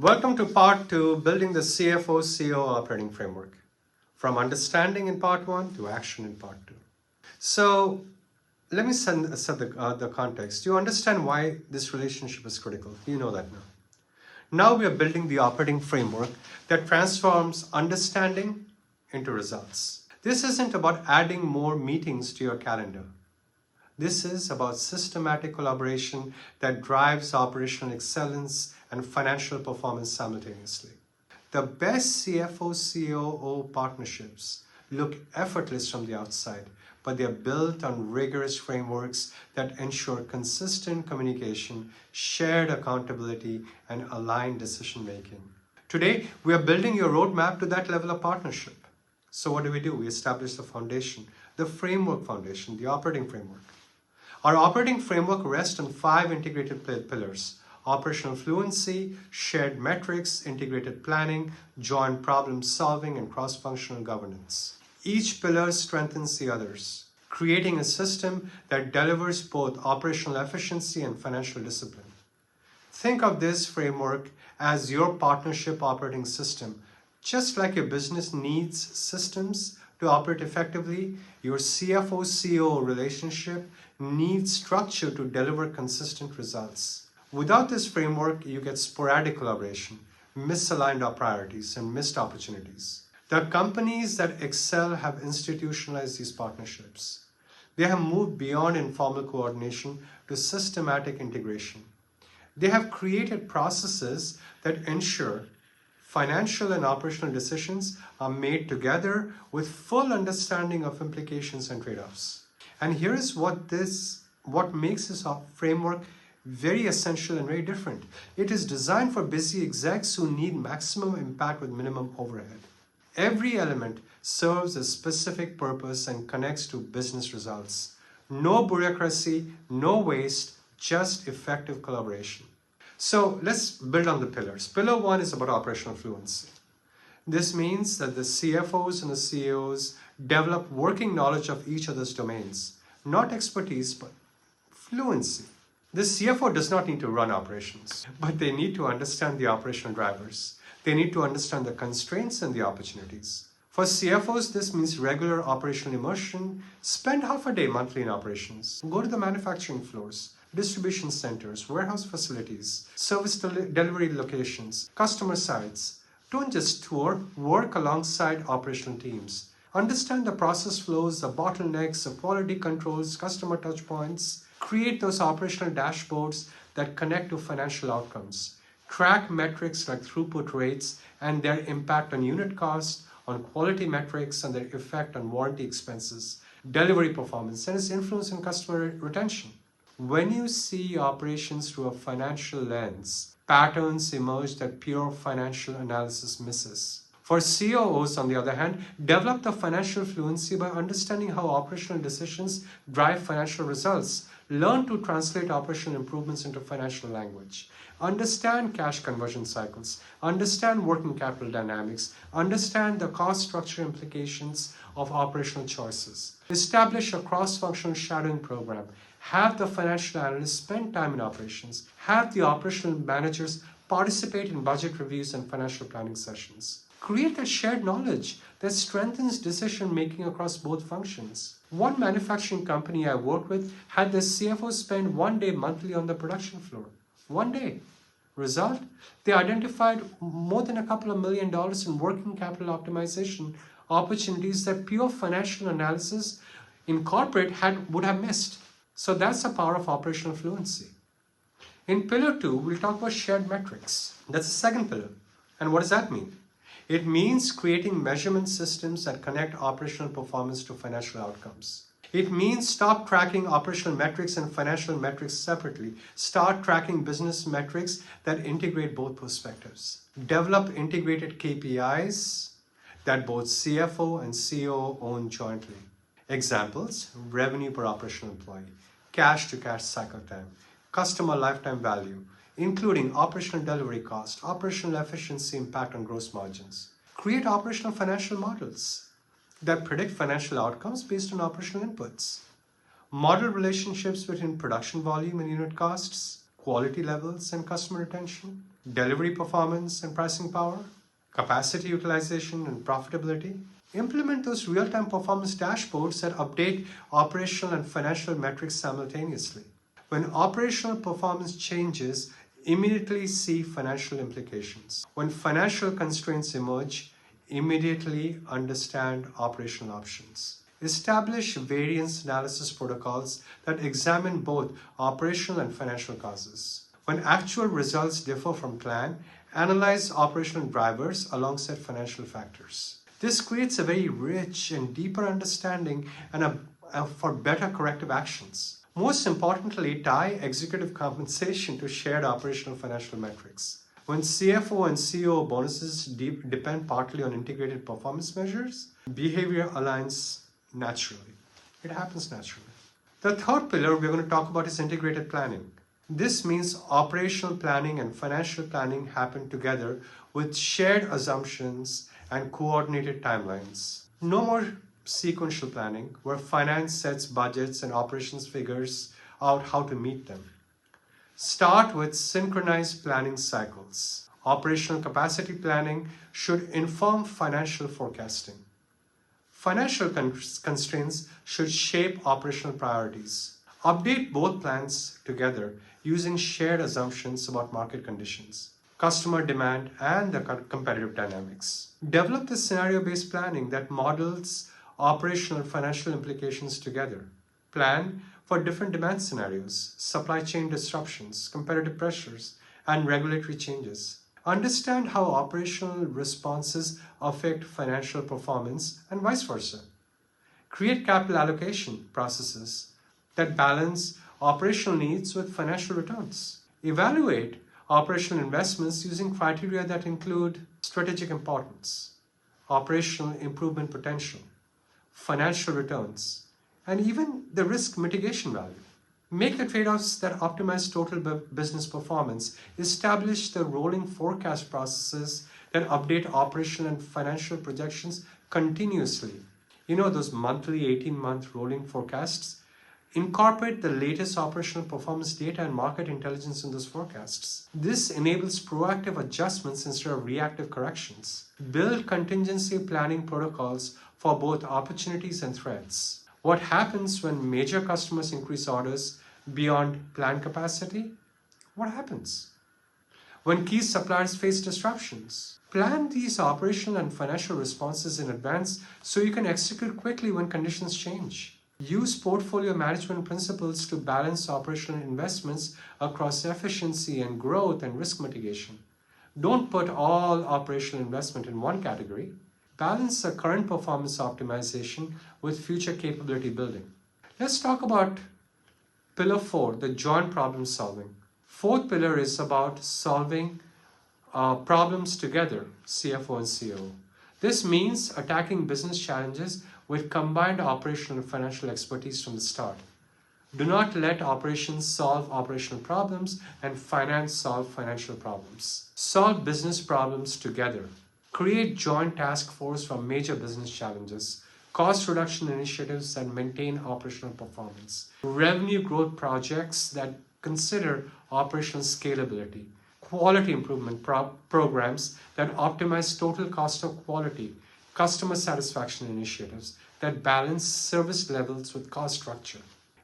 Welcome to part 2, building the CFO COO operating framework. From understanding in part 1 to action in part 2. So let me set the context. You understand why this relationship is critical. You know that now. Now we are building the operating framework that transforms understanding into results. This isn't about adding more meetings to your calendar. This is about systematic collaboration that drives operational excellence and financial performance simultaneously. The best CFO COO partnerships look effortless from the outside, but they are built on rigorous frameworks that ensure consistent communication, shared accountability, and aligned decision making. Today, we are building your roadmap to that level of partnership. So what do? We establish the foundation, the framework foundation, the operating framework. Our operating framework rests on 5 integrated pillars: operational fluency, shared metrics, integrated planning, joint problem solving, and cross-functional governance. Each pillar strengthens the others, creating a system that delivers both operational efficiency and financial discipline. Think of this framework as your partnership operating system. Just like your business needs systems to operate effectively, your CFO COO relationship needs structure to deliver consistent results. Without this framework, you get sporadic collaboration, misaligned priorities, and missed opportunities. The companies that excel have institutionalized these partnerships. They have moved beyond informal coordination to systematic integration. They have created processes that ensure financial and operational decisions are made together with full understanding of implications and trade-offs. And here is what makes this framework very essential and very different. It is designed for busy execs who need maximum impact with minimum overhead. Every element serves a specific purpose and connects to business results. No bureaucracy, no waste, just effective collaboration. So let's build on the pillars. Pillar 1 is about operational fluency. This means that the CFOs and the CEOs develop working knowledge of each other's domains. Not expertise, but fluency. The CFO does not need to run operations, but they need to understand the operational drivers. They need to understand the constraints and the opportunities. For CFOs, this means regular operational immersion. Spend half a day monthly in operations. Go to the manufacturing floors, distribution centers, warehouse facilities, service delivery locations, customer sites. Don't just tour, work alongside operational teams. Understand the process flows, the bottlenecks, the quality controls, customer touch points. Create those operational dashboards that connect to financial outcomes. Track metrics like throughput rates and their impact on unit cost, on quality metrics and their effect on warranty expenses, delivery performance, and its influence on customer retention. When you see operations through a financial lens, patterns emerge that pure financial analysis misses. For COOs, on the other hand, develop the financial fluency by understanding how operational decisions drive financial results. Learn to translate operational improvements into financial language. Understand cash conversion cycles. Understand working capital dynamics. Understand the cost structure implications of operational choices. Establish a cross-functional shadowing program. Have the financial analysts spend time in operations. Have the operational managers participate in budget reviews and financial planning sessions. Create that shared knowledge that strengthens decision-making across both functions. One manufacturing company I worked with had the CFO spend 1 day monthly on the production floor. 1 day. Result? They identified more than a couple of $1 million in working capital optimization opportunities that pure financial analysis in corporate would have missed. So that's the power of operational fluency. In pillar 2, we'll talk about shared metrics. That's the second pillar. And what does that mean? It means creating measurement systems that connect operational performance to financial outcomes. It means stop tracking operational metrics and financial metrics separately. Start tracking business metrics that integrate both perspectives. Develop integrated KPIs that both CFO and COO own jointly. Examples: revenue per operational employee, cash to cash cycle time, customer lifetime value, including operational delivery cost, operational efficiency impact on gross margins. Create operational financial models that predict financial outcomes based on operational inputs. Model relationships between production volume and unit costs, quality levels, and customer retention. delivery performance and pricing power, capacity utilization and profitability. Implement those real-time performance dashboards that update operational and financial metrics simultaneously. When operational performance changes, immediately see financial implications. When financial constraints emerge, immediately understand operational options. Establish variance analysis protocols that examine both operational and financial causes. When actual results differ from plan, analyze operational drivers alongside financial factors. This creates a very rich and deeper understanding and for better corrective actions. Most importantly, tie executive compensation to shared operational financial metrics. When CFO and COO bonuses depend partly on integrated performance measures, behavior aligns naturally. It happens naturally. The third pillar we're going to talk about is integrated planning. This means operational planning and financial planning happen together with shared assumptions and coordinated timelines. No more sequential planning where finance sets budgets and operations figures out how to meet them. Start with synchronized planning cycles. Operational capacity planning should inform financial forecasting. Financial constraints should shape operational priorities. Update both plans together using shared assumptions about market conditions, customer demand, and the competitive dynamics. Develop the scenario-based planning that models operational and financial implications together. Plan for different demand scenarios, supply chain disruptions, competitive pressures, and regulatory changes. Understand how operational responses affect financial performance and vice versa. Create capital allocation processes that balance operational needs with financial returns. Evaluate operational investments using criteria that include strategic importance, operational improvement potential, financial returns, and even the risk mitigation value. Make the trade-offs that optimize total business performance. Establish the rolling forecast processes that update operational and financial projections continuously. You know, those monthly 18-month rolling forecasts. Incorporate the latest operational performance data and market intelligence in those forecasts. This enables proactive adjustments instead of reactive corrections. Build contingency planning protocols for both opportunities and threats. What happens when major customers increase orders beyond planned capacity? What happens? When key suppliers face disruptions? Plan these operational and financial responses in advance so you can execute quickly when conditions change. Use portfolio management principles to balance operational investments across efficiency and growth and risk mitigation. Don't put all operational investment in one category. Balance the current performance optimization with future capability building. Let's talk about pillar 4, the joint problem solving. Fourth pillar is about solving problems together, CFO and COO. This means attacking business challenges with combined operational and financial expertise from the start. Do not let operations solve operational problems and finance solve financial problems. Solve business problems together. Create joint task force for major business challenges, cost reduction initiatives that maintain operational performance, revenue growth projects that consider operational scalability, quality improvement programs that optimize total cost of quality, customer satisfaction initiatives that balance service levels with cost structure.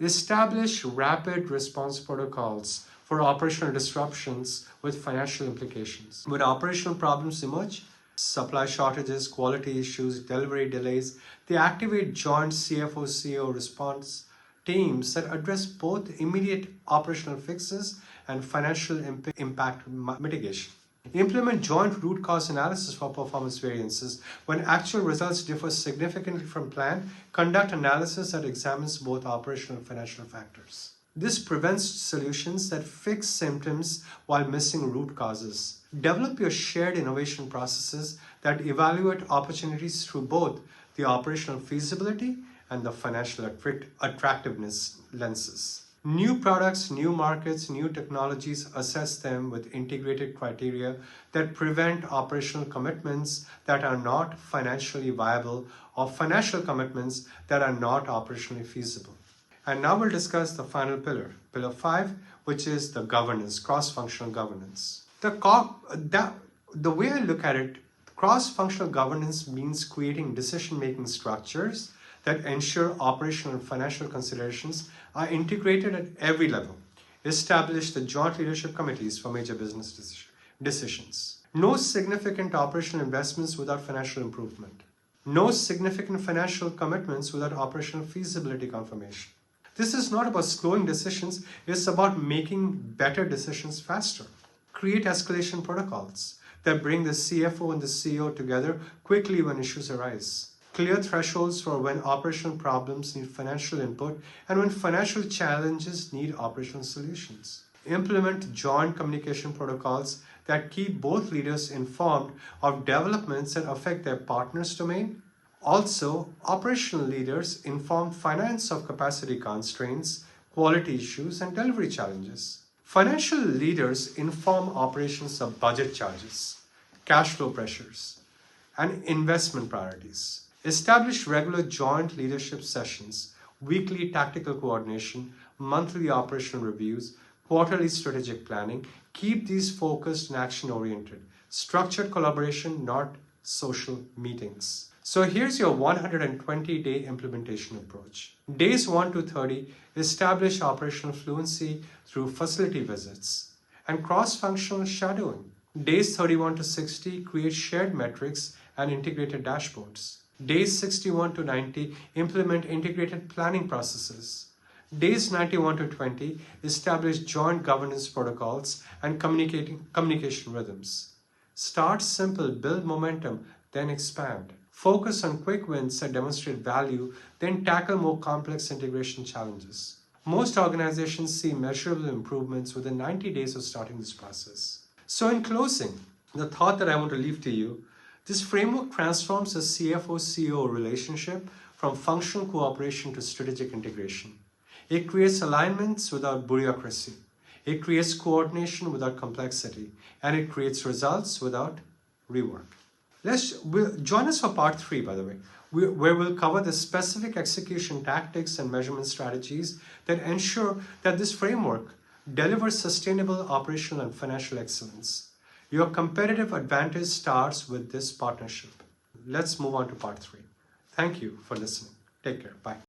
Establish rapid response protocols for operational disruptions with financial implications. When operational problems emerge, supply shortages, quality issues, delivery delays, they activate joint CFO COO response teams that address both immediate operational fixes and financial impact mitigation. Implement joint root cause analysis for performance variances. When actual results differ significantly from plan, conduct analysis that examines both operational and financial factors. This prevents solutions that fix symptoms while missing root causes. Develop your shared innovation processes that evaluate opportunities through both the operational feasibility and the financial attractiveness lenses. New products, new markets, new technologies, assess them with integrated criteria that prevent operational commitments that are not financially viable or financial commitments that are not operationally feasible. And now we'll discuss the final pillar, pillar 5, which is the governance, cross-functional governance. The way I look at it, cross-functional governance means creating decision-making structures that ensure operational and financial considerations are integrated at every level. Establish the joint leadership committees for major business decisions. No significant operational investments without financial improvement. No significant financial commitments without operational feasibility confirmation. This is not about slowing decisions, it's about making better decisions faster. Create escalation protocols that bring the CFO and the CEO together quickly when issues arise. Clear thresholds for when operational problems need financial input and when financial challenges need operational solutions. Implement joint communication protocols that keep both leaders informed of developments that affect their partner's domain. Also, operational leaders inform finance of capacity constraints, quality issues, and delivery challenges. Financial leaders inform operations of budget charges, cash flow pressures, and investment priorities. Establish regular joint leadership sessions, weekly tactical coordination, monthly operational reviews, quarterly strategic planning. Keep these focused and action-oriented. Structured collaboration, not social meetings. So here's your 120-day implementation approach. Days 1 to 30, establish operational fluency through facility visits and cross-functional shadowing. Days 31 to 60, create shared metrics and integrated dashboards. Days 61 to 90, implement integrated planning processes. Days 91 to 20, establish joint governance protocols and communication rhythms. Start simple, build momentum, then expand. Focus on quick wins that demonstrate value, then tackle more complex integration challenges. Most organizations see measurable improvements within 90 days of starting this process. So in closing, the thought that I want to leave to you, this framework transforms the CFO-CEO relationship from functional cooperation to strategic integration. It creates alignments without bureaucracy. It creates coordination without complexity. And it creates results without rework. Join us for part 3, by the way, where we'll cover the specific execution tactics and measurement strategies that ensure that this framework delivers sustainable operational and financial excellence. Your competitive advantage starts with this partnership. Let's move on to part 3. Thank you for listening. Take care. Bye.